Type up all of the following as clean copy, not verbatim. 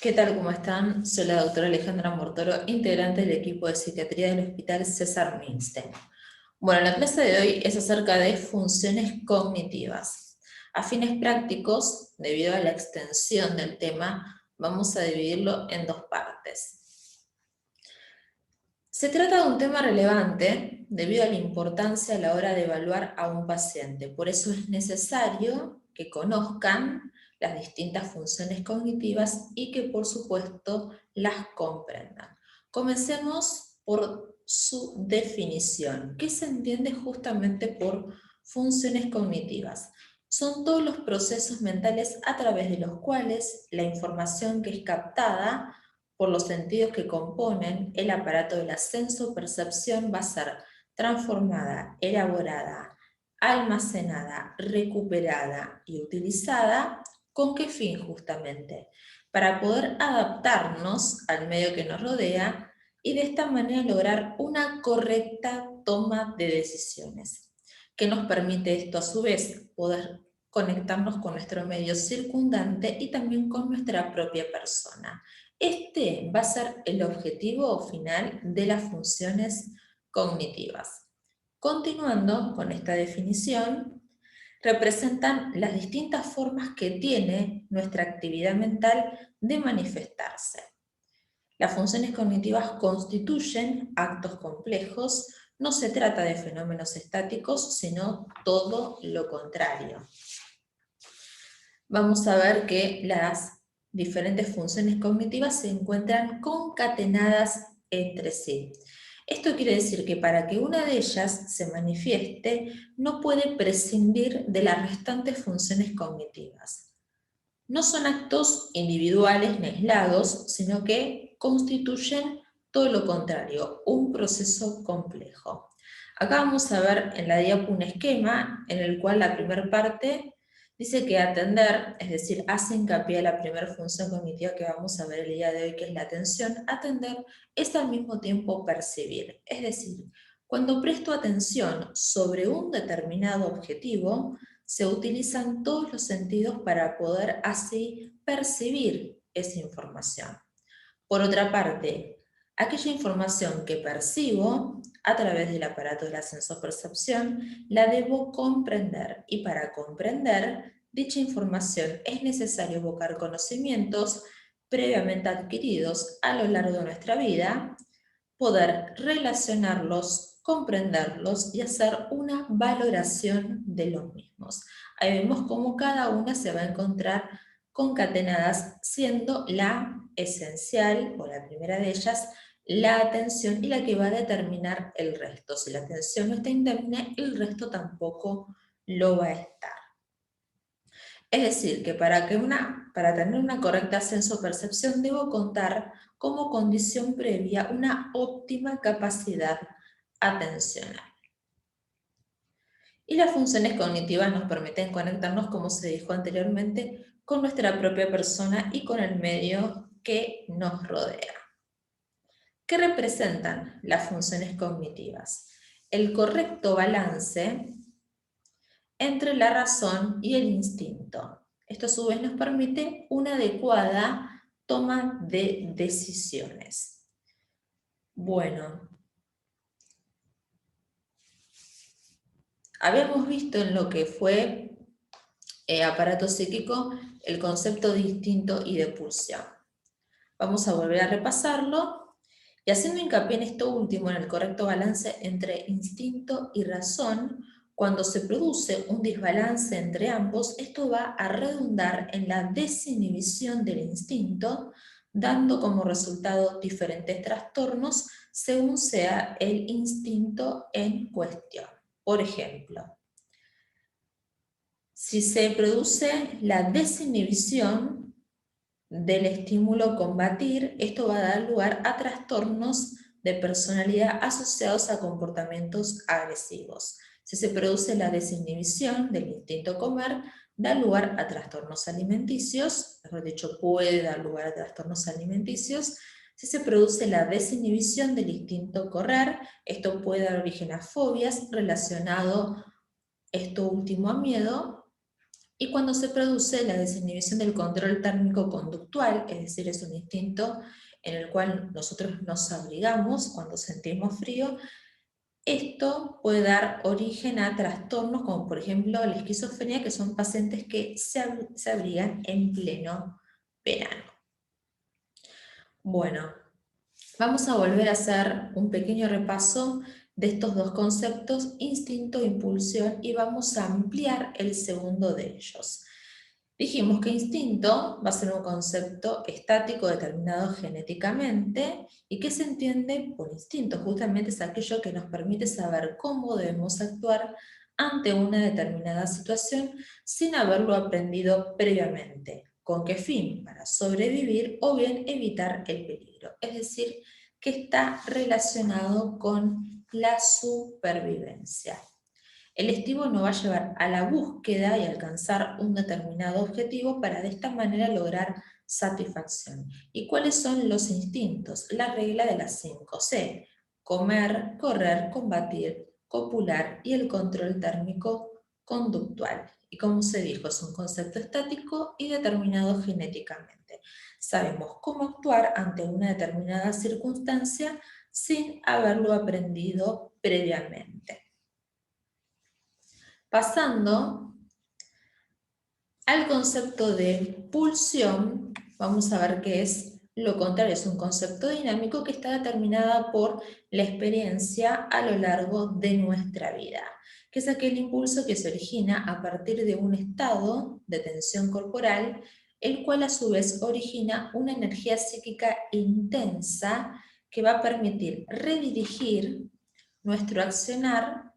¿Qué tal? ¿Cómo están? Soy la doctora Alejandra Mortoro, integrante del equipo de psiquiatría del Hospital César Milstein. Bueno, la clase de hoy es acerca de funciones cognitivas. A fines prácticos, debido a la extensión del tema, vamos a dividirlo en dos partes. Se trata de un tema relevante debido a la importancia a la hora de evaluar a un paciente. Por eso es necesario que conozcan las distintas funciones cognitivas y que por supuesto las comprendan. Comencemos por su definición. ¿Qué se entiende justamente por funciones cognitivas? Son todos los procesos mentales a través de los cuales la información que es captada por los sentidos que componen el aparato de la sensopercepción va a ser transformada, elaborada, almacenada, recuperada y utilizada. ¿Con qué fin justamente? Para poder adaptarnos al medio que nos rodea y de esta manera lograr una correcta toma de decisiones. ¿Qué nos permite esto a su vez? Poder conectarnos con nuestro medio circundante y también con nuestra propia persona. Este va a ser el objetivo final de las funciones cognitivas. Continuando con esta definición, representan las distintas formas que tiene nuestra actividad mental de manifestarse. Las funciones cognitivas constituyen actos complejos, no se trata de fenómenos estáticos, sino todo lo contrario. Vamos a ver que las diferentes funciones cognitivas se encuentran concatenadas entre sí. Esto quiere decir que para que una de ellas se manifieste, no puede prescindir de las restantes funciones cognitivas. No son actos individuales ni aislados, sino que constituyen todo lo contrario, un proceso complejo. Acá vamos a ver en la diapo un esquema en el cual la primera parte dice que atender, es decir, hace hincapié a la primera función cognitiva que vamos a ver el día de hoy, que es la atención. Atender es al mismo tiempo percibir, es decir, cuando presto atención sobre un determinado objetivo, se utilizan todos los sentidos para poder así percibir esa información. Por otra parte, aquella información que percibo a través del aparato de la sensopercepción la debo comprender, y para comprender dicha información es necesario evocar conocimientos previamente adquiridos a lo largo de nuestra vida, poder relacionarlos, comprenderlos y hacer una valoración de los mismos. Ahí vemos cómo cada una se va a encontrar concatenadas, siendo la esencial, o la primera de ellas, la atención, y la que va a determinar el resto. Si la atención no está indemne, el resto tampoco lo va a estar. Es decir, que para tener una correcta sensopercepción debo contar como condición previa una óptima capacidad atencional. Y las funciones cognitivas nos permiten conectarnos, como se dijo anteriormente, con nuestra propia persona y con el medio que nos rodea. ¿Qué representan las funciones cognitivas? El correcto balance entre la razón y el instinto. Esto a su vez nos permite una adecuada toma de decisiones. Bueno, habíamos visto en lo que fue aparato psíquico el concepto de instinto y de pulsión. Vamos a volver a repasarlo y, haciendo hincapié en esto último, en el correcto balance entre instinto y razón. Cuando se produce un desbalance entre ambos, esto va a redundar en la desinhibición del instinto, dando como resultado diferentes trastornos según sea el instinto en cuestión. Por ejemplo, si se produce la desinhibición del estímulo combatir, esto va a dar lugar a trastornos de personalidad asociados a comportamientos agresivos. Si se produce la desinhibición del instinto comer, da lugar a trastornos alimenticios, mejor dicho, puede dar lugar a trastornos alimenticios. Si se produce la desinhibición del instinto correr, esto puede dar origen a fobias relacionado esto último a miedo. y cuando se produce la desinhibición del control térmico conductual, es decir, es un instinto en el cual nosotros nos abrigamos cuando sentimos frío, esto puede dar origen a trastornos como por ejemplo la esquizofrenia, que son pacientes que se abrigan en pleno verano. Bueno, vamos a volver a hacer un pequeño repaso de estos dos conceptos, instinto e impulsión, y vamos a ampliar el segundo de ellos. Dijimos que instinto va a ser un concepto estático determinado genéticamente y que se entiende por instinto. Justamente es aquello que nos permite saber cómo debemos actuar ante una determinada situación sin haberlo aprendido previamente. ¿Con qué fin? Para sobrevivir o bien evitar el peligro. Es decir, que está relacionado con la supervivencia. El estivo nos va a llevar a la búsqueda y alcanzar un determinado objetivo para de esta manera lograr satisfacción. ¿Y cuáles son los instintos? La regla de las 5C: comer, correr, combatir, copular y el control térmico conductual. Y como se dijo, es un concepto estático y determinado genéticamente. Sabemos cómo actuar ante una determinada circunstancia sin haberlo aprendido previamente. Pasando al concepto de pulsión, vamos a ver qué es lo contrario. Es un concepto dinámico que está determinada por la experiencia a lo largo de nuestra vida, que es aquel impulso que se origina a partir de un estado de tensión corporal, el cual a su vez origina una energía psíquica intensa que va a permitir redirigir nuestro accionar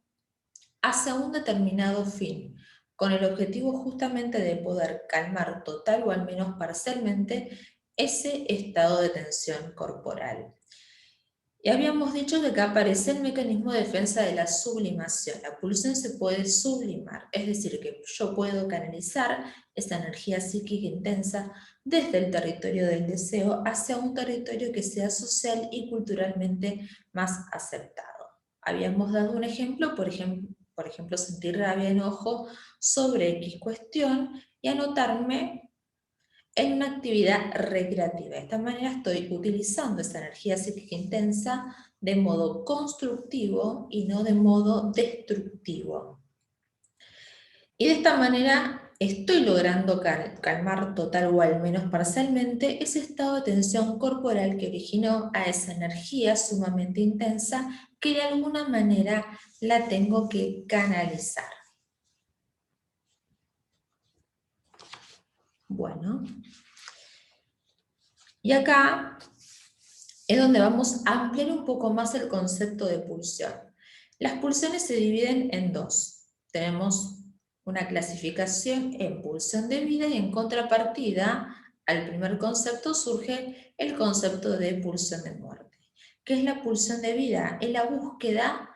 hacia un determinado fin, con el objetivo justamente de poder calmar total o al menos parcialmente ese estado de tensión corporal. Y habíamos dicho que acá aparece el mecanismo de defensa de la sublimación. La pulsión se puede sublimar, es decir, que yo puedo canalizar esa energía psíquica intensa desde el territorio del deseo hacia un territorio que sea social y culturalmente más aceptado. Habíamos dado un ejemplo, por ejemplo, sentir rabia, enojo sobre X cuestión y anotarme en una actividad recreativa. De esta manera estoy utilizando esa energía psíquica intensa de modo constructivo y no de modo destructivo. Y de esta manera estoy logrando calmar total o al menos parcialmente ese estado de tensión corporal que originó a esa energía sumamente intensa que de alguna manera la tengo que canalizar. Bueno, y acá es donde vamos a ampliar un poco más el concepto de pulsión. Las pulsiones se dividen en dos. Tenemos una clasificación en pulsión de vida y en contrapartida al primer concepto surge el concepto de pulsión de muerte. ¿Qué es la pulsión de vida? Es la búsqueda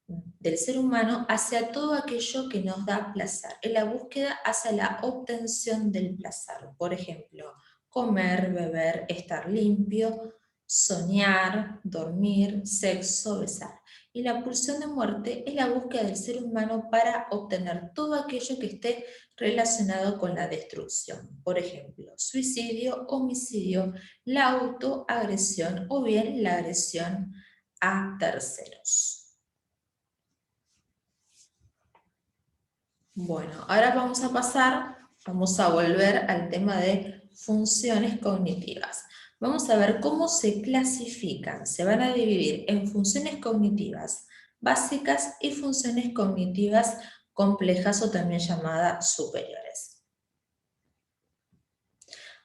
del ser humano hacia todo aquello que nos da placer, es la búsqueda hacia la obtención del placer. Por ejemplo, comer, beber, estar limpio, soñar, dormir, sexo, besar. Y la pulsión de muerte es la búsqueda del ser humano para obtener todo aquello que esté relacionado con la destrucción. Por ejemplo, suicidio, homicidio, la autoagresión o bien la agresión a terceros. Bueno, ahora vamos a volver al tema de funciones cognitivas. Vamos a ver cómo se clasifican. Se van a dividir en funciones cognitivas básicas y funciones cognitivas complejas o también llamadas superiores.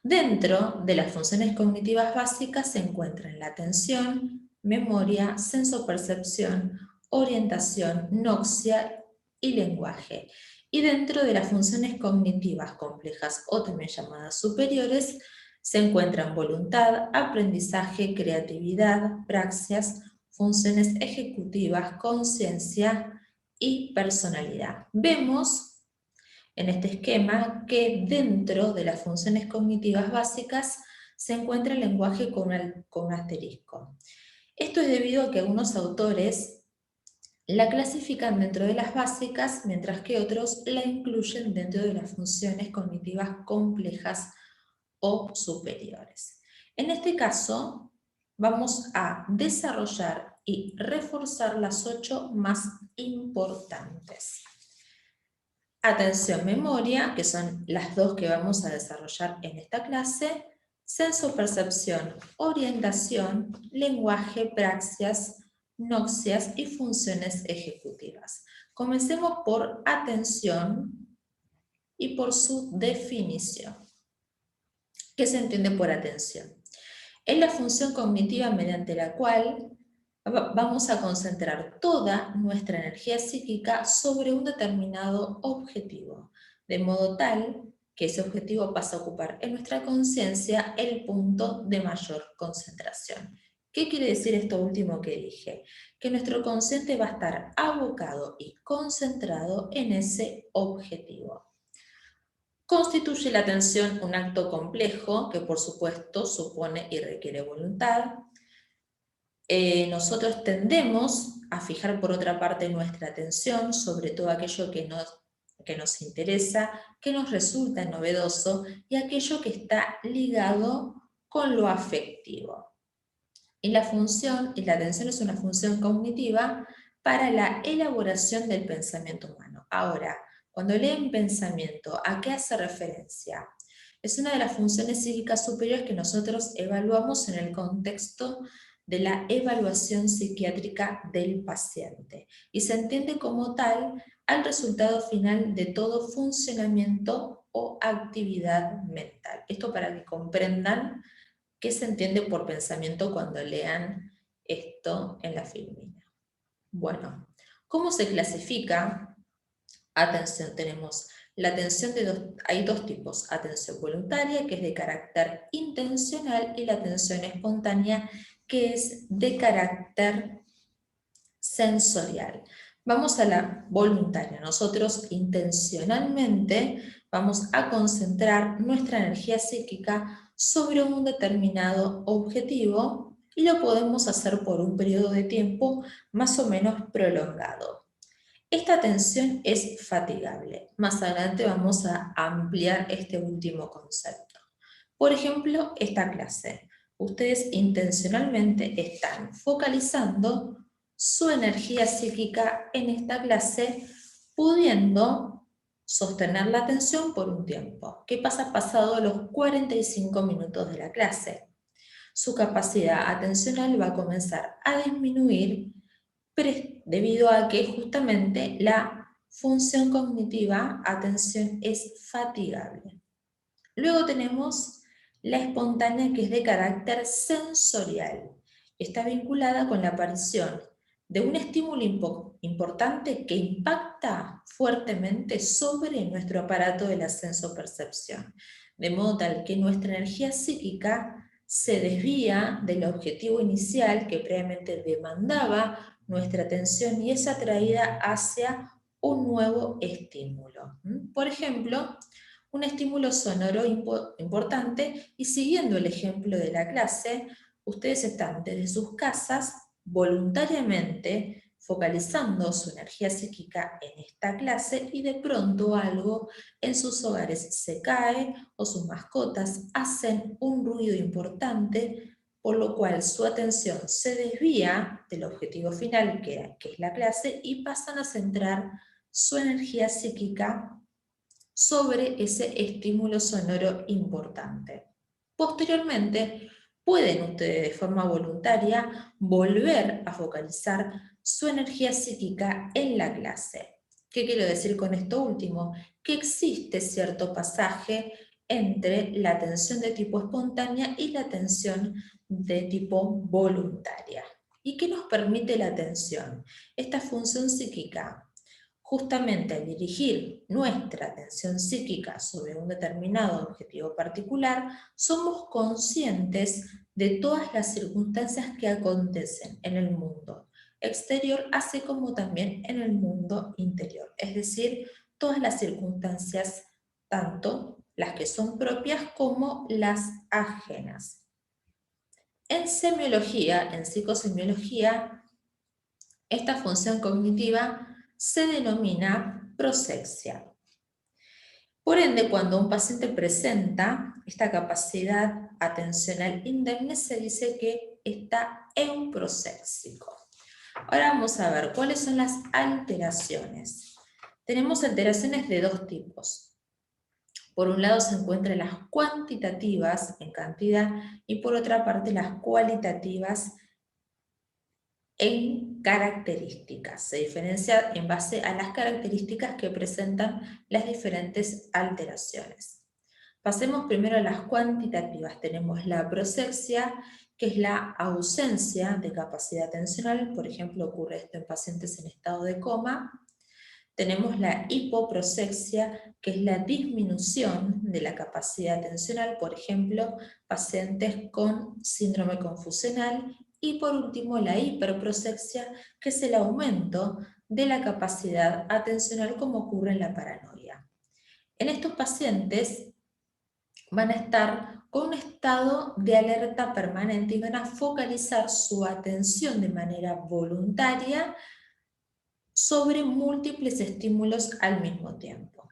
Dentro de las funciones cognitivas básicas se encuentran la atención, memoria, sensopercepción, orientación, noxia y lenguaje. Y dentro de las funciones cognitivas complejas o también llamadas superiores se encuentran voluntad, aprendizaje, creatividad, praxias, funciones ejecutivas, conciencia y personalidad. Vemos en este esquema que dentro de las funciones cognitivas básicas se encuentra el lenguaje con un asterisco. Esto es debido a que algunos autores la clasifican dentro de las básicas, mientras que otros la incluyen dentro de las funciones cognitivas complejas o superiores. En este caso, vamos a desarrollar y reforzar las 8 más importantes. Atención, memoria, que son las 2 que vamos a desarrollar en esta clase. Senso-percepción, orientación, lenguaje, praxias, noxias y funciones ejecutivas. Comencemos por atención y por su definición. ¿Qué se entiende por atención? Es la función cognitiva mediante la cual vamos a concentrar toda nuestra energía psíquica sobre un determinado objetivo, de modo tal que ese objetivo pasa a ocupar en nuestra conciencia el punto de mayor concentración. ¿Qué quiere decir esto último que dije? Que nuestro consciente va a estar abocado y concentrado en ese objetivo. Constituye la atención un acto complejo que por supuesto supone y requiere voluntad. Nosotros tendemos a fijar por otra parte nuestra atención sobre todo aquello que nos interesa, que nos resulta novedoso y aquello que está ligado con lo afectivo. Y la atención es una función cognitiva para la elaboración del pensamiento humano. Ahora, cuando leen pensamiento, ¿a qué hace referencia? Es una de las funciones psíquicas superiores que nosotros evaluamos en el contexto de la evaluación psiquiátrica del paciente. Y se entiende como tal al resultado final de todo funcionamiento o actividad mental. Esto para que comprendan qué se entiende por pensamiento cuando lean esto en la filmina. Bueno, ¿cómo se clasifica? Atención, tenemos la atención hay dos tipos, atención voluntaria, que es de carácter intencional, y la atención espontánea, que es de carácter sensorial. Vamos a la voluntaria. Nosotros intencionalmente vamos a concentrar nuestra energía psíquica sobre un determinado objetivo y lo podemos hacer por un periodo de tiempo más o menos prolongado. Esta atención es fatigable. Más adelante vamos a ampliar este último concepto. Por ejemplo, esta clase. Ustedes intencionalmente están focalizando su energía psíquica en esta clase, pudiendo sostener la atención por un tiempo. ¿Qué pasa pasado los 45 minutos de la clase? Su capacidad atencional va a comenzar a disminuir debido a que justamente la función cognitiva, atención, es fatigable. Luego tenemos la espontánea, que es de carácter sensorial. Está vinculada con la aparición de un estímulo importante que impacta fuertemente sobre nuestro aparato de la sensopercepción, de modo tal que nuestra energía psíquica se desvía del objetivo inicial que previamente demandaba nuestra atención y es atraída hacia un nuevo estímulo. Por ejemplo, un estímulo sonoro importante, y siguiendo el ejemplo de la clase, ustedes están desde sus casas voluntariamente focalizando su energía psíquica en esta clase y de pronto algo en sus hogares se cae o sus mascotas hacen un ruido importante, por lo cual su atención se desvía del objetivo final que es la clase y pasan a centrar su energía psíquica sobre ese estímulo sonoro importante. Posteriormente, pueden ustedes de forma voluntaria volver a focalizar su energía psíquica en la clase. ¿Qué quiero decir con esto último? Que existe cierto pasaje entre la atención de tipo espontánea y la atención de tipo voluntaria. ¿Y qué nos permite la atención? Esta función psíquica. Justamente al dirigir nuestra atención psíquica sobre un determinado objetivo particular, somos conscientes de todas las circunstancias que acontecen en el mundo exterior, así como también en el mundo interior. Es decir, todas las circunstancias, tanto las que son propias como las ajenas. En semiología, en psicosemiología, Esta función cognitiva se denomina prosexia. Por ende, cuando un paciente presenta esta capacidad atencional indemne, se dice que está euproséxico. Ahora vamos a ver cuáles son las alteraciones. Tenemos alteraciones de dos tipos. Por un lado se encuentran las cuantitativas en cantidad y por otra parte las cualitativas en características. Se diferencia en base a las características que presentan las diferentes alteraciones. Pasemos primero a las cuantitativas. Tenemos la prosexia, que es la ausencia de capacidad atencional, por ejemplo, ocurre esto en pacientes en estado de coma. Tenemos la hipoprosexia, que es la disminución de la capacidad atencional, por ejemplo, pacientes con síndrome confusional. Y por último, la hiperprosexia, que es el aumento de la capacidad atencional como ocurre en la paranoia. En estos pacientes van a estar con un estado de alerta permanente y van a focalizar su atención de manera voluntaria sobre múltiples estímulos al mismo tiempo.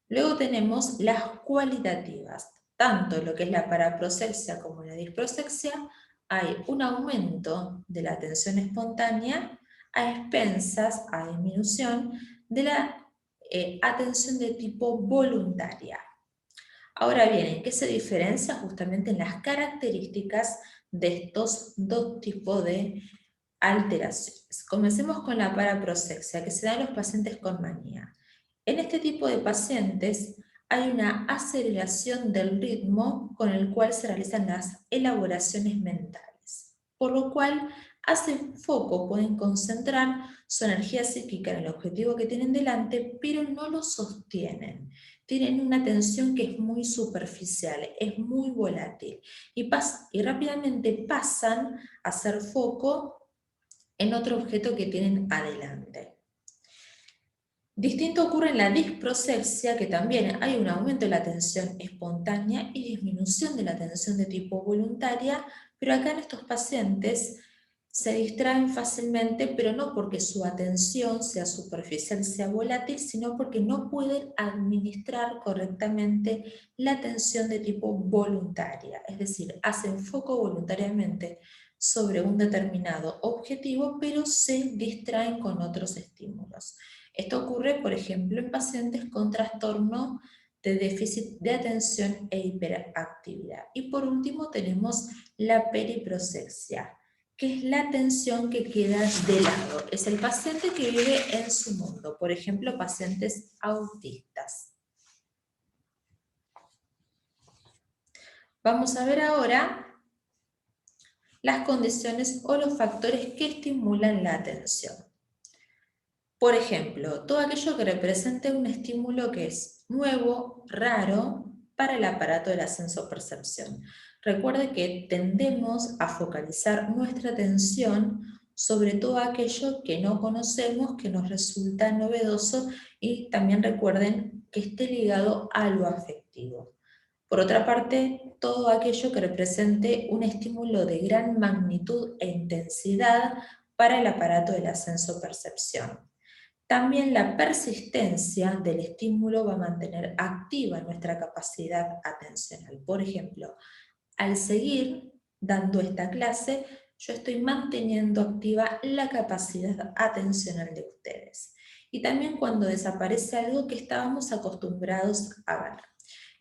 Luego tenemos las cualitativas. Tanto lo que es la paraprosexia como la disprosexia, hay un aumento de la atención espontánea a expensas, a disminución de la atención de tipo voluntaria. Ahora bien, ¿en qué se diferencia? Justamente en las características de estos dos tipos de alteraciones. Comencemos con la paraprosexia, que se da en los pacientes con manía. En este tipo de pacientes hay una aceleración del ritmo con el cual se realizan las elaboraciones mentales, por lo cual hacen foco, pueden concentrar su energía psíquica en el objetivo que tienen delante, pero no lo sostienen. Tienen una atención que es muy superficial, es muy volátil, y rápidamente pasan a hacer foco en otro objeto que tienen adelante. Distinto ocurre en la disprosexia, que también hay un aumento de la atención espontánea y disminución de la atención de tipo voluntaria, pero acá en estos pacientes se distraen fácilmente, pero no porque su atención sea superficial, sea volátil, sino porque no pueden administrar correctamente la atención de tipo voluntaria, es decir, hacen foco voluntariamente sobre un determinado objetivo, pero se distraen con otros estímulos. Esto ocurre, por ejemplo, en pacientes con trastorno de déficit de atención e hiperactividad. Y por último tenemos la periprosexia, que es la atención que queda de lado. Es el paciente que vive en su mundo, por ejemplo, pacientes autistas. Vamos a ver ahora las condiciones o los factores que estimulan la atención. Por ejemplo, todo aquello que represente un estímulo que es nuevo, raro, para el aparato de la sensopercepción. Recuerde que tendemos a focalizar nuestra atención sobre todo aquello que no conocemos, que nos resulta novedoso, y también recuerden que esté ligado a lo afectivo. Por otra parte, todo aquello que represente un estímulo de gran magnitud e intensidad para el aparato de la sensopercepción. También la persistencia del estímulo va a mantener activa nuestra capacidad atencional. Por ejemplo, al seguir dando esta clase, yo estoy manteniendo activa la capacidad atencional de ustedes. Y también cuando desaparece algo que estábamos acostumbrados a ver.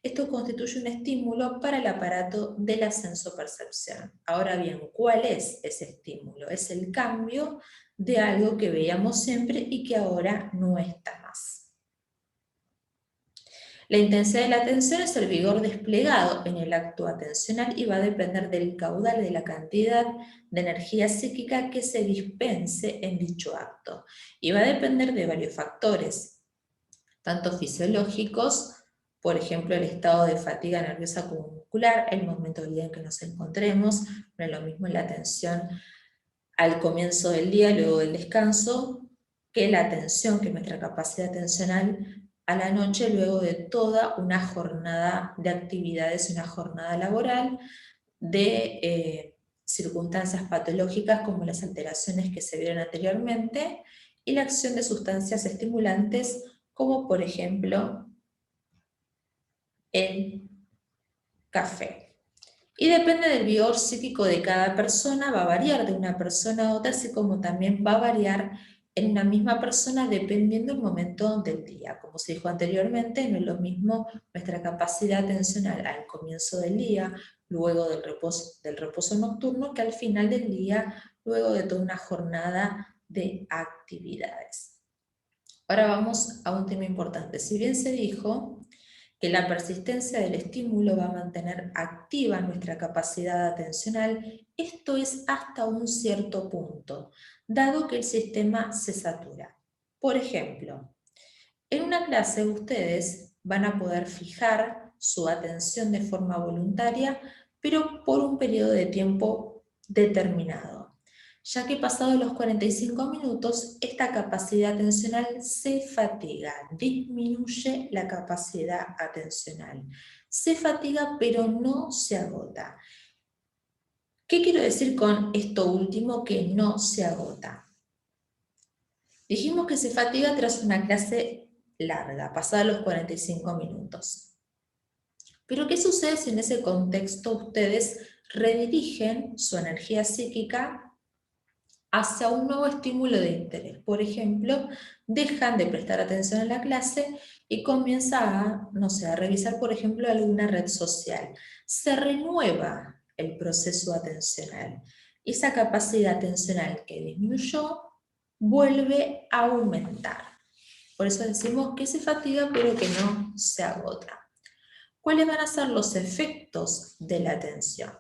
Esto constituye un estímulo para el aparato de la sensopercepción. Ahora bien, ¿cuál es ese estímulo? Es el cambio de algo que veíamos siempre y que ahora no está más. La intensidad de la atención es el vigor desplegado en el acto atencional y va a depender del caudal, de la cantidad de energía psíquica que se dispense en dicho acto. Y va a depender de varios factores, tanto fisiológicos, por ejemplo, el estado de fatiga nerviosa muscular, el momento del día en que nos encontremos, no es lo mismo la atención al comienzo del día, luego del descanso, que la atención, que nuestra capacidad atencional a la noche, luego de toda una jornada de actividades, una jornada laboral, de circunstancias patológicas como las alteraciones que se vieron anteriormente y la acción de sustancias estimulantes como por ejemplo el café. Y depende del vigor psíquico de cada persona, va a variar de una persona a otra, así como también va a variar en una misma persona dependiendo del momento del día. Como se dijo anteriormente, no es lo mismo nuestra capacidad atencional al comienzo del día, luego del reposo nocturno, que al final del día, luego de toda una jornada de actividades. Ahora vamos a un tema importante. Si bien se dijo que la persistencia del estímulo va a mantener activa nuestra capacidad atencional, esto es hasta un cierto punto, dado que el sistema se satura. Por ejemplo, en una clase ustedes van a poder fijar su atención de forma voluntaria, pero por un periodo de tiempo determinado, ya que pasados los 45 minutos, esta capacidad atencional se fatiga, disminuye la capacidad atencional. Se fatiga, pero no se agota. ¿Qué quiero decir con esto último, que no se agota? Dijimos que se fatiga tras una clase larga, pasada los 45 minutos. Pero ¿qué sucede si en ese contexto ustedes redirigen su energía psíquica hacia un nuevo estímulo de interés? Por ejemplo, dejan de prestar atención a la clase y comienzan a, no sé, a revisar, por ejemplo, alguna red social. Se renueva el proceso atencional. Esa capacidad atencional que disminuyó vuelve a aumentar. Por eso decimos que se fatiga, pero que no se agota. ¿Cuáles van a ser los efectos de la atención?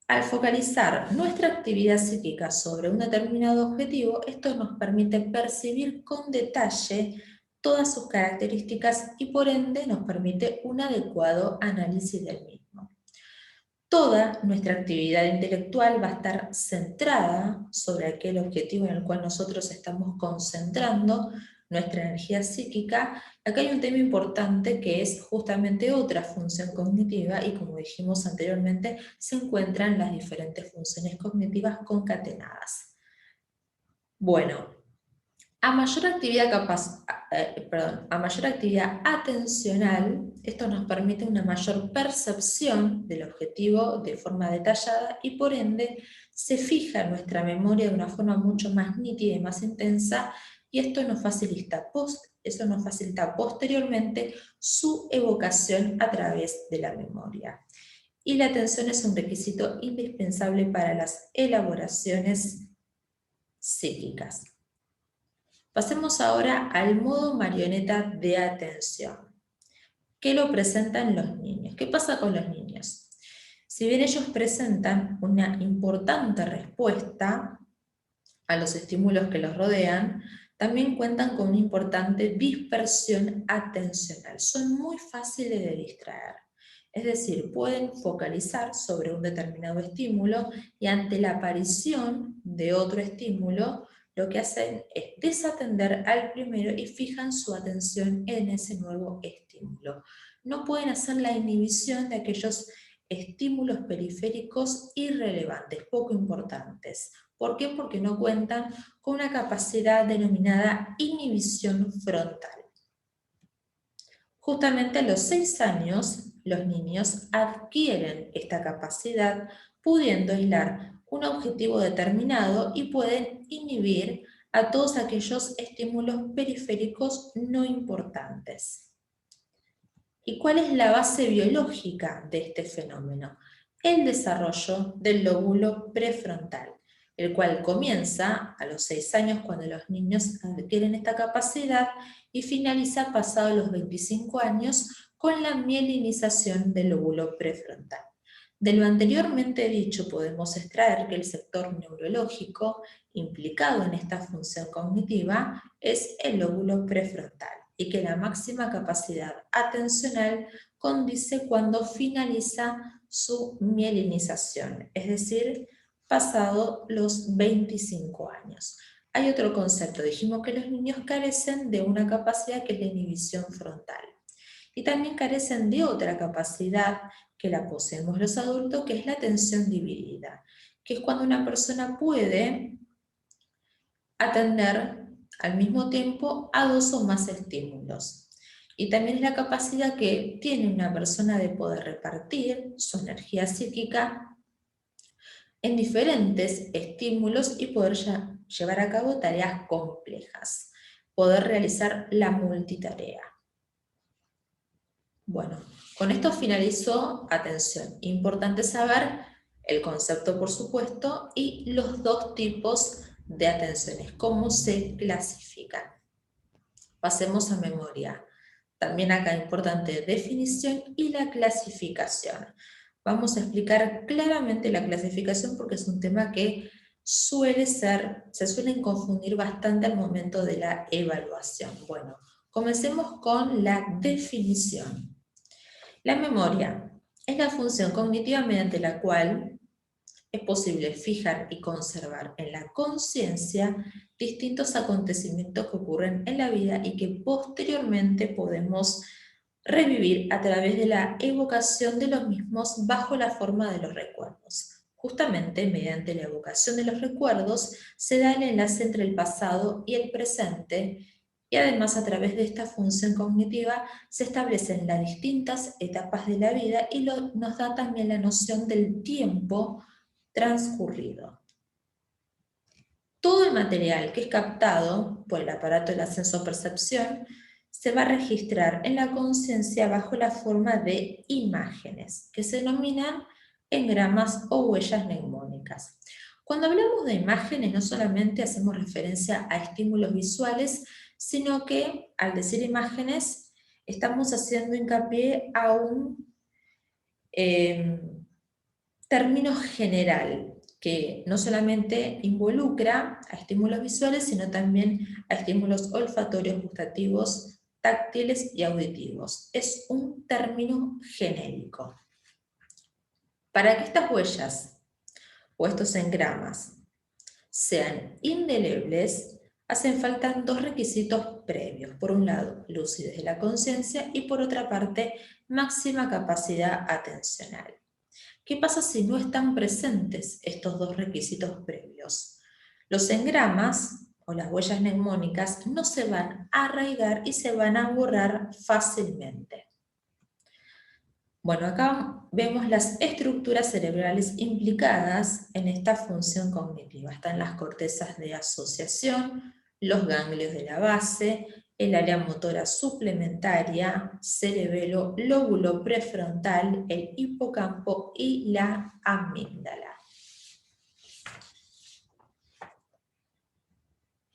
Al focalizar nuestra actividad psíquica sobre un determinado objetivo, esto nos permite percibir con detalle todas sus características y por ende nos permite un adecuado análisis del mismo. Toda nuestra actividad intelectual va a estar centrada sobre aquel objetivo en el cual nosotros estamos concentrando nuestra energía psíquica. Acá hay un tema importante que es justamente otra función cognitiva y como dijimos anteriormente, se encuentran las diferentes funciones cognitivas concatenadas. Bueno, a mayor actividad atencional, esto nos permite una mayor percepción del objetivo de forma detallada y por ende se fija en nuestra memoria de una forma mucho más nítida y más intensa, y esto nos facilita posteriormente su evocación a través de la memoria. Y la atención es un requisito indispensable para las elaboraciones psíquicas. Pasemos ahora al modo marioneta de atención. ¿Qué lo presentan los niños? ¿Qué pasa con los niños? Si bien ellos presentan una importante respuesta a los estímulos que los rodean, también cuentan con una importante dispersión atencional. Son muy fáciles de distraer. Es decir, pueden focalizar sobre un determinado estímulo y ante la aparición de otro estímulo, lo que hacen es desatender al primero y fijan su atención en ese nuevo estímulo. No pueden hacer la inhibición de aquellos estímulos periféricos irrelevantes, poco importantes. ¿Por qué? Porque no cuentan con una capacidad denominada inhibición frontal. Justamente a los 6 años, los niños adquieren esta capacidad, pudiendo aislar un objetivo determinado y pueden inhibir a todos aquellos estímulos periféricos no importantes. ¿Y cuál es la base biológica de este fenómeno? El desarrollo del lóbulo prefrontal, el cual comienza a los 6 años cuando los niños adquieren esta capacidad y finaliza pasados los 25 años con la mielinización del lóbulo prefrontal. De lo anteriormente dicho podemos extraer que el sector neurológico implicado en esta función cognitiva es el lóbulo prefrontal y que la máxima capacidad atencional condice cuando finaliza su mielinización, es decir, pasado los 25 años. Hay otro concepto, dijimos que los niños carecen de una capacidad que es la inhibición frontal. y también carecen de otra capacidad que la poseemos los adultos, que es la atención dividida, que es cuando una persona puede atender al mismo tiempo a 2 o más estímulos. Y también es la capacidad que tiene una persona de poder repartir su energía psíquica en diferentes estímulos y poder llevar a cabo tareas complejas, poder realizar la multitarea. Bueno, con esto finalizó, atención, importante saber el concepto por supuesto y los 2 tipos de atenciones, cómo se clasifican. Pasemos a memoria. También acá importante definición y la clasificación. Vamos a explicar claramente la clasificación porque es un tema que se suelen confundir bastante al momento de la evaluación. Bueno, comencemos con la definición. La memoria es la función cognitiva mediante la cual es posible fijar y conservar en la conciencia distintos acontecimientos que ocurren en la vida y que posteriormente podemos revivir a través de la evocación de los mismos bajo la forma de los recuerdos. Justamente mediante la evocación de los recuerdos se da el enlace entre el pasado y el presente y además a través de esta función cognitiva se establecen las distintas etapas de la vida y nos da también la noción del tiempo transcurrido. Todo el material que es captado por el aparato de la sensopercepción se va a registrar en la conciencia bajo la forma de imágenes, que se denominan engramas o huellas mnemónicas. Cuando hablamos de imágenes no solamente hacemos referencia a estímulos visuales, sino que al decir imágenes estamos haciendo hincapié a un término general, que no solamente involucra a estímulos visuales, sino también a estímulos olfatorios, gustativos, táctiles y auditivos. Es un término genérico. Para que estas huellas o estos engramas sean indelebles, hacen falta 2 requisitos previos. Por un lado, lucidez de la conciencia y por otra parte, máxima capacidad atencional. ¿Qué pasa si no están presentes estos 2 requisitos previos? Los engramas o las huellas mnemónicas no se van a arraigar y se van a borrar fácilmente. Bueno, acá vemos las estructuras cerebrales implicadas en esta función cognitiva. Están las cortezas de asociación, los ganglios de la base, el área motora suplementaria, cerebelo, lóbulo prefrontal, el hipocampo y la amígdala.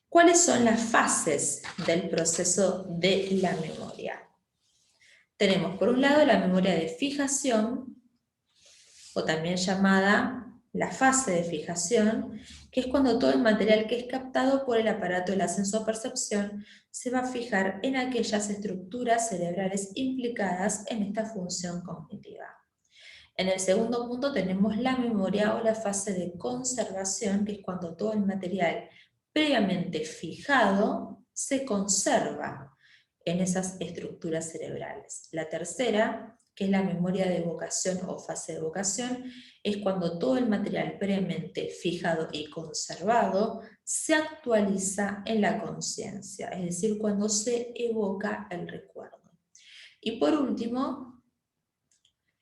¿Cuáles son las fases del proceso de la memoria? Tenemos por un lado la memoria de fijación, o también llamada la fase de fijación, que es cuando todo el material que es captado por el aparato de la sensopercepción se va a fijar en aquellas estructuras cerebrales implicadas en esta función cognitiva. En el segundo punto tenemos la memoria o la fase de conservación, que es cuando todo el material previamente fijado se conserva en esas estructuras cerebrales. La tercera, que es la memoria de evocación o fase de evocación, es cuando todo el material previamente fijado y conservado se actualiza en la conciencia, es decir, cuando se evoca el recuerdo. Y por último,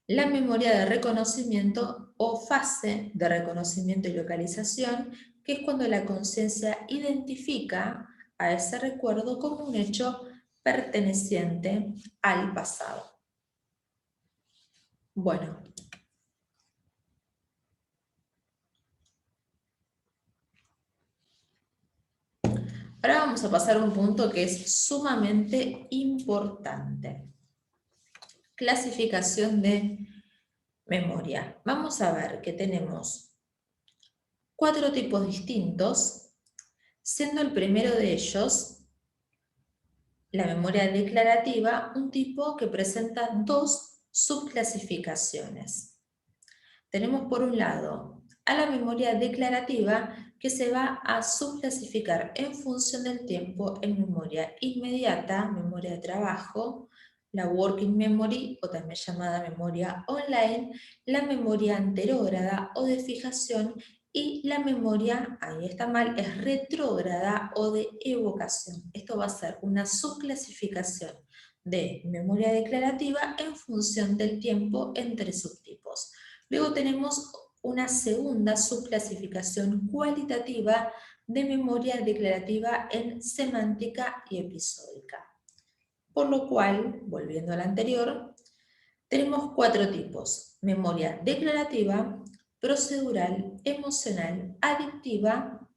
la memoria de reconocimiento o fase de reconocimiento y localización, que es cuando la conciencia identifica a ese recuerdo como un hecho perteneciente al pasado. Bueno. Ahora vamos a pasar a un punto que es sumamente importante. Clasificación de memoria. Vamos a ver que tenemos 4 tipos distintos, siendo el primero de ellos la memoria declarativa, un tipo que presenta 2 subclasificaciones. Tenemos por un lado a la memoria declarativa, que se va a subclasificar en función del tiempo en memoria inmediata, memoria de trabajo, la working memory, o también llamada memoria online, la memoria anterógrada o de fijación, y la memoria, ahí está mal, es retrógrada o de evocación. Esto va a ser una subclasificación de memoria declarativa en función del tiempo entre subtipos. Luego tenemos una segunda subclasificación cualitativa de memoria declarativa en semántica y episódica. Por lo cual, volviendo al anterior, tenemos 4 tipos: memoria declarativa, procedural, emocional, adictiva,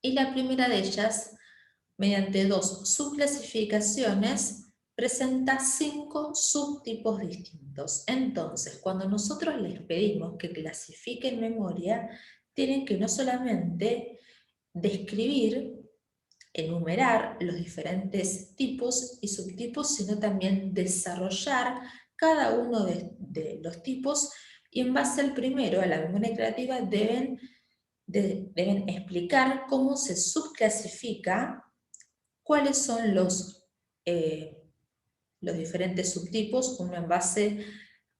y la primera de ellas, mediante 2 subclasificaciones, presenta 5 subtipos distintos. Entonces, cuando nosotros les pedimos que clasifiquen memoria, tienen que no solamente describir, enumerar los diferentes tipos y subtipos, sino también desarrollar cada uno de los tipos, y en base al primero, a la memoria declarativa, deben explicar cómo se subclasifica, cuáles son los diferentes subtipos, uno en base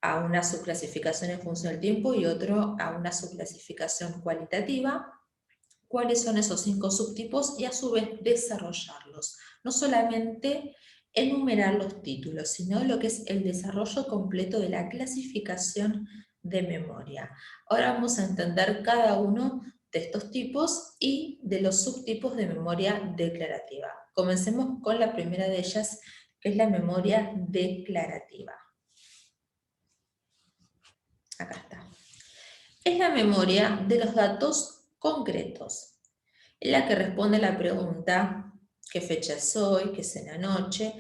a una subclasificación en función del tiempo y otro a una subclasificación cualitativa, cuáles son esos 5 subtipos y a su vez desarrollarlos. No solamente enumerar los títulos, sino lo que es el desarrollo completo de la clasificación de memoria. Ahora vamos a entender cada uno de estos tipos y de los subtipos de memoria declarativa. Comencemos con la primera de ellas, que es la memoria declarativa. Acá está. Es la memoria de los datos concretos. Es la que responde a la pregunta: ¿qué fecha es hoy? ¿Qué cena anoche?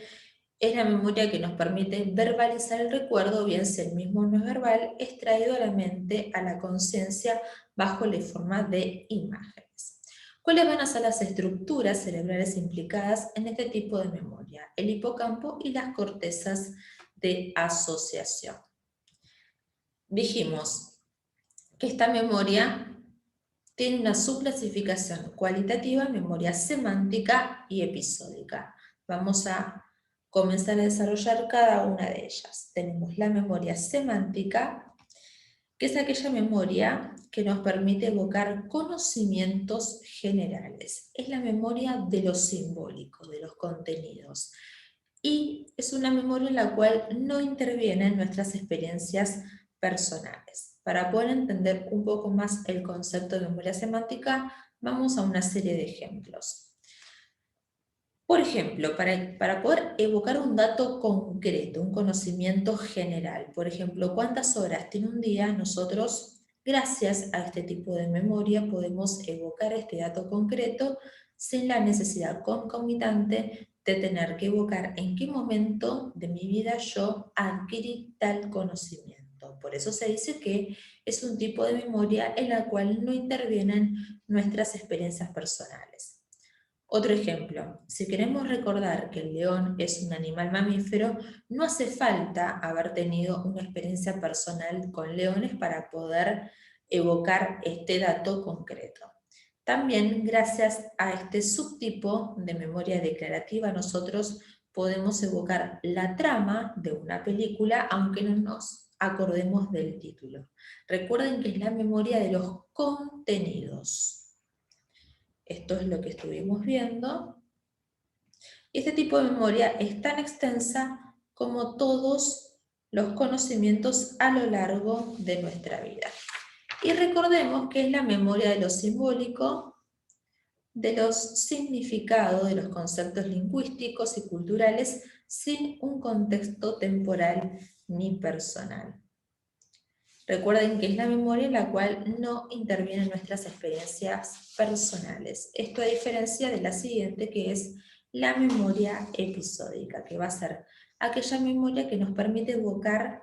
Es la memoria que nos permite verbalizar el recuerdo, bien si el mismo no es verbal, extraído a la mente, a la conciencia, bajo la forma de imágenes. ¿Cuáles van a ser las estructuras cerebrales implicadas en este tipo de memoria? El hipocampo y las cortezas de asociación. Dijimos que esta memoria tiene una subclasificación cualitativa, memoria semántica y episódica. Vamos a comenzar a desarrollar cada una de ellas. Tenemos la memoria semántica, que es aquella memoria que nos permite evocar conocimientos generales. Es la memoria de lo simbólico, de los contenidos. Y es una memoria en la cual no intervienen nuestras experiencias personales. Para poder entender un poco más el concepto de memoria semántica, vamos a una serie de ejemplos. Por ejemplo, para poder evocar un dato concreto, un conocimiento general, por ejemplo, ¿cuántas horas tiene un día? Nosotros, gracias a este tipo de memoria, podemos evocar este dato concreto sin la necesidad concomitante de tener que evocar en qué momento de mi vida yo adquirí tal conocimiento. Por eso se dice que es un tipo de memoria en la cual no intervienen nuestras experiencias personales. Otro ejemplo: si queremos recordar que el león es un animal mamífero, no hace falta haber tenido una experiencia personal con leones para poder evocar este dato concreto. También, gracias a este subtipo de memoria declarativa, nosotros podemos evocar la trama de una película, aunque no nos acordemos del título. Recuerden que es la memoria de los contenidos. Esto es lo que estuvimos viendo. Este tipo de memoria es tan extensa como todos los conocimientos a lo largo de nuestra vida. Y recordemos que es la memoria de lo simbólico, de los significados, de los conceptos lingüísticos y culturales, sin un contexto temporal ni personal. Recuerden que es la memoria en la cual no intervienen nuestras experiencias personales. Esto a diferencia de la siguiente, que es la memoria episódica, que va a ser aquella memoria que nos permite evocar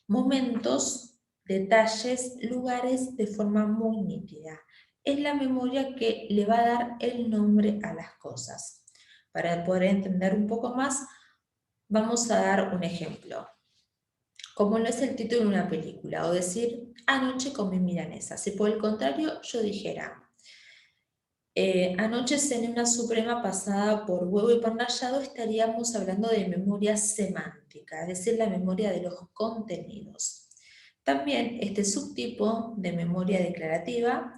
momentos, detalles, lugares de forma muy nítida. Es la memoria que le va a dar el nombre a las cosas. Para poder entender un poco más, vamos a dar un ejemplo. Como no es el título de una película, o decir, anoche comí milanesa. Si por el contrario yo dijera, anoche cené una suprema pasada por huevo y pan rallado, estaríamos hablando de memoria semántica. científica, es decir, la memoria de los contenidos. También este subtipo de memoria declarativa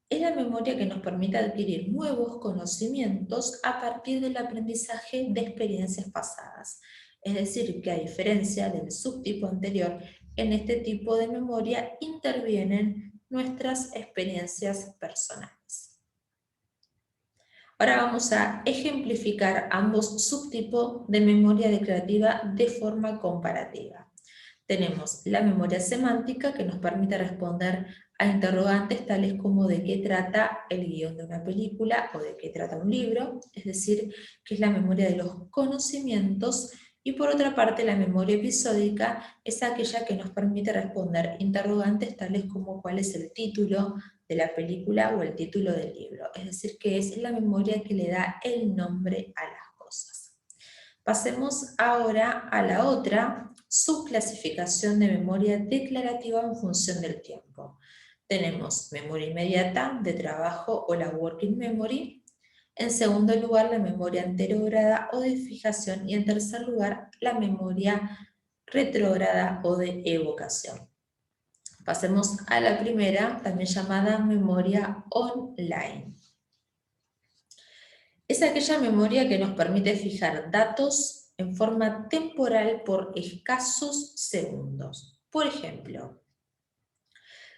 es la memoria que nos permite adquirir nuevos conocimientos a partir del aprendizaje de experiencias pasadas. Es decir, que a diferencia del subtipo anterior, en este tipo de memoria intervienen nuestras experiencias personales. Ahora vamos a ejemplificar ambos subtipos de memoria declarativa de forma comparativa. Tenemos la memoria semántica, que nos permite responder a interrogantes tales como de qué trata el guión de una película o de qué trata un libro, es decir, que es la memoria de los conocimientos. Y por otra parte, la memoria episódica es aquella que nos permite responder interrogantes tales como cuál es el título de la película o el título del libro, es decir, que es la memoria que le da el nombre a las cosas. Pasemos ahora a la otra subclasificación de memoria declarativa en función del tiempo. Tenemos memoria inmediata, de trabajo o la working memory. En segundo lugar, la memoria anterograda o de fijación. Y en tercer lugar, la memoria retrógrada o de evocación. Pasemos a la primera, también llamada memoria online. Es aquella memoria que nos permite fijar datos en forma temporal por escasos segundos. Por ejemplo,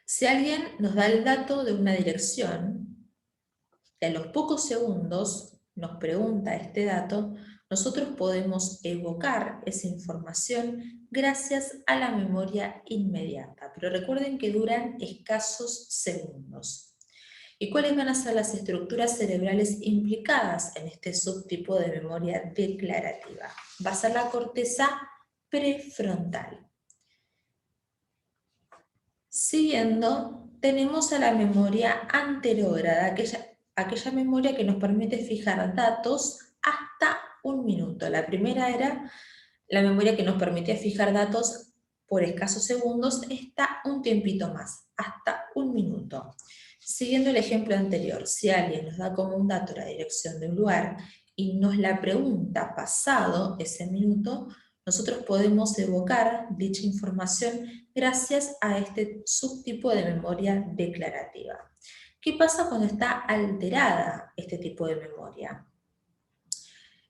si alguien nos da el dato de una dirección, y a los pocos segundos nos pregunta este dato, nosotros podemos evocar esa información gracias a la memoria inmediata. Pero recuerden que duran escasos segundos. ¿Y cuáles van a ser las estructuras cerebrales implicadas en este subtipo de memoria declarativa? Va a ser la corteza prefrontal. Siguiendo, tenemos a la memoria anterograda, aquella memoria que nos permite fijar datos hasta un minuto. La primera era la memoria que nos permitía fijar datos por escasos segundos, está un tiempito más, hasta un minuto. Siguiendo el ejemplo anterior, si alguien nos da como un dato la dirección de un lugar y nos la pregunta pasado ese minuto, nosotros podemos evocar dicha información gracias a este subtipo de memoria declarativa. ¿Qué pasa cuando está alterada este tipo de memoria?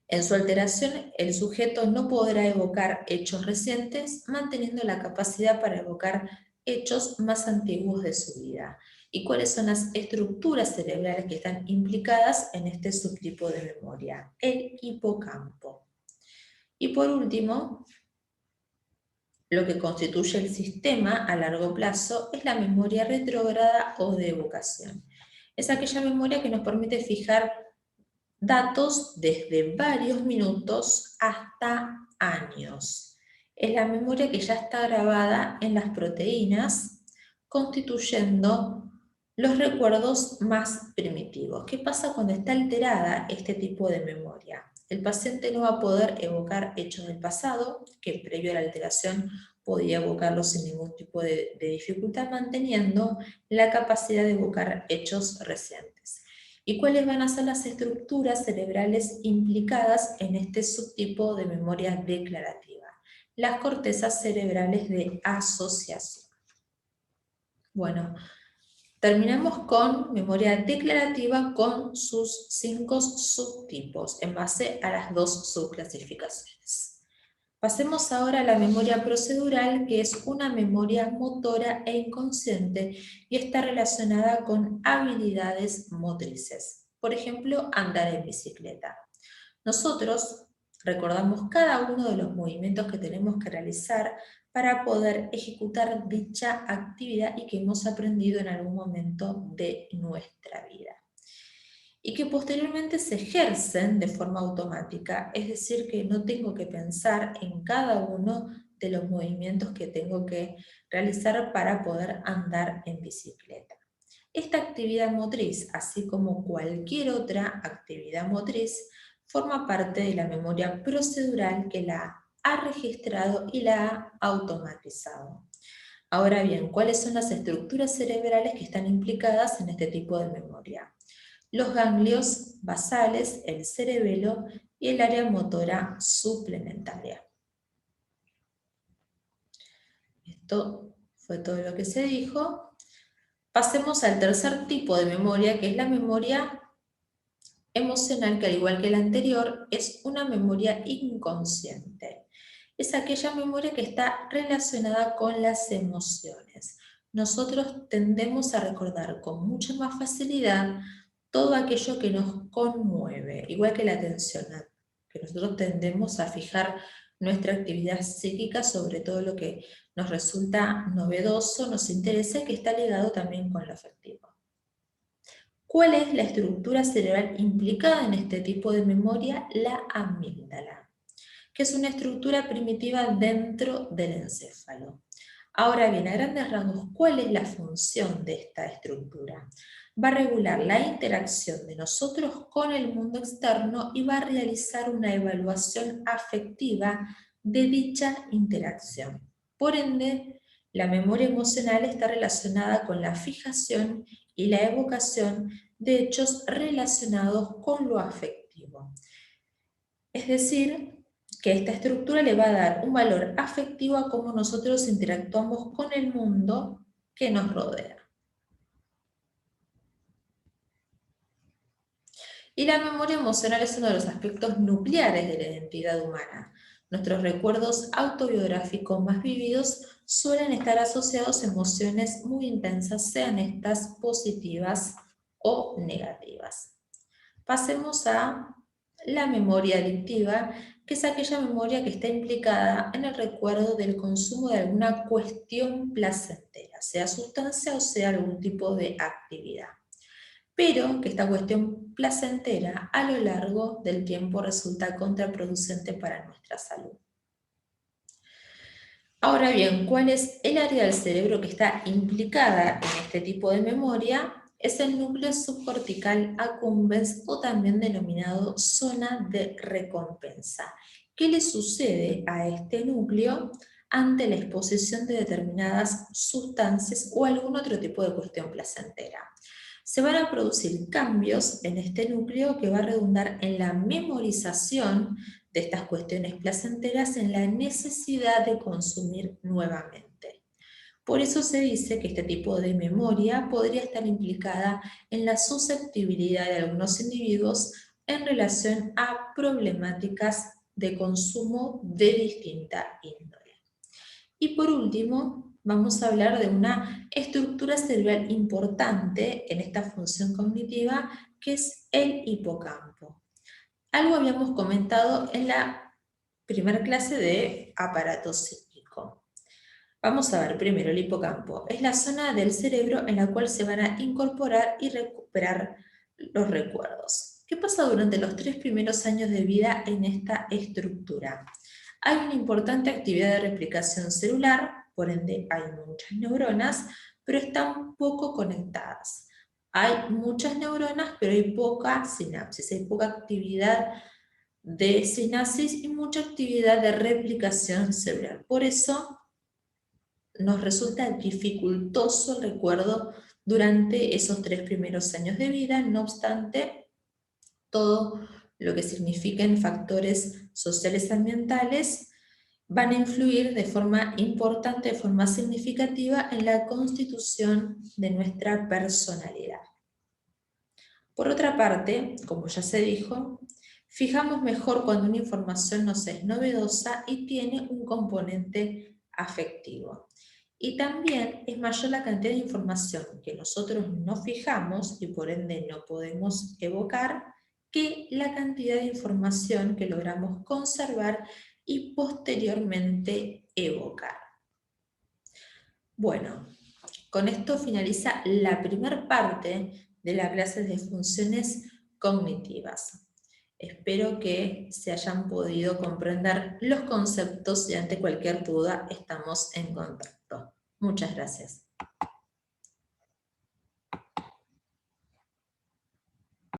En su alteración, el sujeto no podrá evocar hechos recientes, manteniendo la capacidad para evocar hechos más antiguos de su vida. ¿Y cuáles son las estructuras cerebrales que están implicadas en este subtipo de memoria? El hipocampo. Y por último, lo que constituye el sistema a largo plazo es la memoria retrógrada o de evocación. Es aquella memoria que nos permite fijar datos desde varios minutos hasta años. Es la memoria que ya está grabada en las proteínas, constituyendo los recuerdos más primitivos. ¿Qué pasa cuando está alterada este tipo de memoria? El paciente no va a poder evocar hechos del pasado, que previo a la alteración podía evocarlos sin ningún tipo de dificultad, manteniendo la capacidad de evocar hechos recientes. ¿Y cuáles van a ser las estructuras cerebrales implicadas en este subtipo de memoria declarativa? Las cortezas cerebrales de asociación. Bueno, terminamos con memoria declarativa con sus 5 subtipos en base a las 2 subclasificaciones. Pasemos ahora a la memoria procedural, que es una memoria motora e inconsciente y está relacionada con habilidades motrices. Por ejemplo, andar en bicicleta. Nosotros recordamos cada uno de los movimientos que tenemos que realizar para poder ejecutar dicha actividad y que hemos aprendido en algún momento de nuestra vida. Y que posteriormente se ejercen de forma automática, es decir, que no tengo que pensar en cada uno de los movimientos que tengo que realizar para poder andar en bicicleta. Esta actividad motriz, así como cualquier otra actividad motriz, forma parte de la memoria procedural que la ha registrado y la ha automatizado. Ahora bien, ¿cuáles son las estructuras cerebrales que están implicadas en este tipo de memoria? Los ganglios basales, el cerebelo y el área motora suplementaria. esto fue todo lo que se dijo. Pasemos al tercer tipo de memoria, que es la memoria emocional, que al igual que la anterior, es una memoria inconsciente. Es aquella memoria que está relacionada con las emociones. Nosotros tendemos a recordar con mucha más facilidad todo aquello que nos conmueve, igual que la atención, que nosotros tendemos a fijar nuestra actividad psíquica sobre todo lo que nos resulta novedoso, nos interesa, y que está ligado también con lo afectivo. ¿Cuál es la estructura cerebral implicada en este tipo de memoria? La amígdala, que es una estructura primitiva dentro del encéfalo. Ahora bien, a grandes rasgos, ¿cuál es la función de esta estructura? Va a regular la interacción de nosotros con el mundo externo y va a realizar una evaluación afectiva de dicha interacción. Por ende, la memoria emocional está relacionada con la fijación y la evocación de hechos relacionados con lo afectivo. Es decir, que esta estructura le va a dar un valor afectivo a cómo nosotros interactuamos con el mundo que nos rodea. Y la memoria emocional es uno de los aspectos nucleares de la identidad humana. Nuestros recuerdos autobiográficos más vividos suelen estar asociados a emociones muy intensas, sean estas positivas o negativas. Pasemos a la memoria adictiva, que es aquella memoria que está implicada en el recuerdo del consumo de alguna cuestión placentera, sea sustancia o sea algún tipo de actividad. Pero que esta cuestión placentera a lo largo del tiempo resulta contraproducente para nuestra salud. Ahora bien, ¿cuál es el área del cerebro que está implicada en este tipo de memoria? Es el núcleo subcortical accumbens, o también denominado zona de recompensa. ¿Qué le sucede a este núcleo ante la exposición de determinadas sustancias o algún otro tipo de cuestión placentera? Se van a producir cambios en este núcleo que va a redundar en la memorización de estas cuestiones placenteras, en la necesidad de consumir nuevamente. Por eso se dice que este tipo de memoria podría estar implicada en la susceptibilidad de algunos individuos en relación a problemáticas de consumo de distinta índole. Y por último, vamos a hablar de una estructura cerebral importante en esta función cognitiva, que es el hipocampo. Algo habíamos comentado en la primera clase de aparato psíquico. Vamos a ver primero el hipocampo. Es la zona del cerebro en la cual se van a incorporar y recuperar los recuerdos. ¿Qué pasa durante los 3 primeros años de vida en esta estructura? Hay una importante actividad de replicación celular, por ende hay muchas neuronas, pero están poco conectadas. Hay muchas neuronas, pero hay poca sinapsis, hay poca actividad de sinapsis y mucha actividad de replicación celular. Por eso nos resulta dificultoso el recuerdo durante esos 3 primeros años de vida. No obstante, todo lo que signifiquen factores sociales y ambientales van a influir de forma importante, de forma significativa en la constitución de nuestra personalidad. Por otra parte, como ya se dijo, fijamos mejor cuando una información nos es novedosa y tiene un componente afectivo. Y también es mayor la cantidad de información que nosotros no fijamos y por ende no podemos evocar, que la cantidad de información que logramos conservar y posteriormente evocar. Bueno, con esto finaliza la primera parte de la clase de funciones cognitivas. Espero que se hayan podido comprender los conceptos y ante cualquier duda estamos en contacto. Muchas gracias.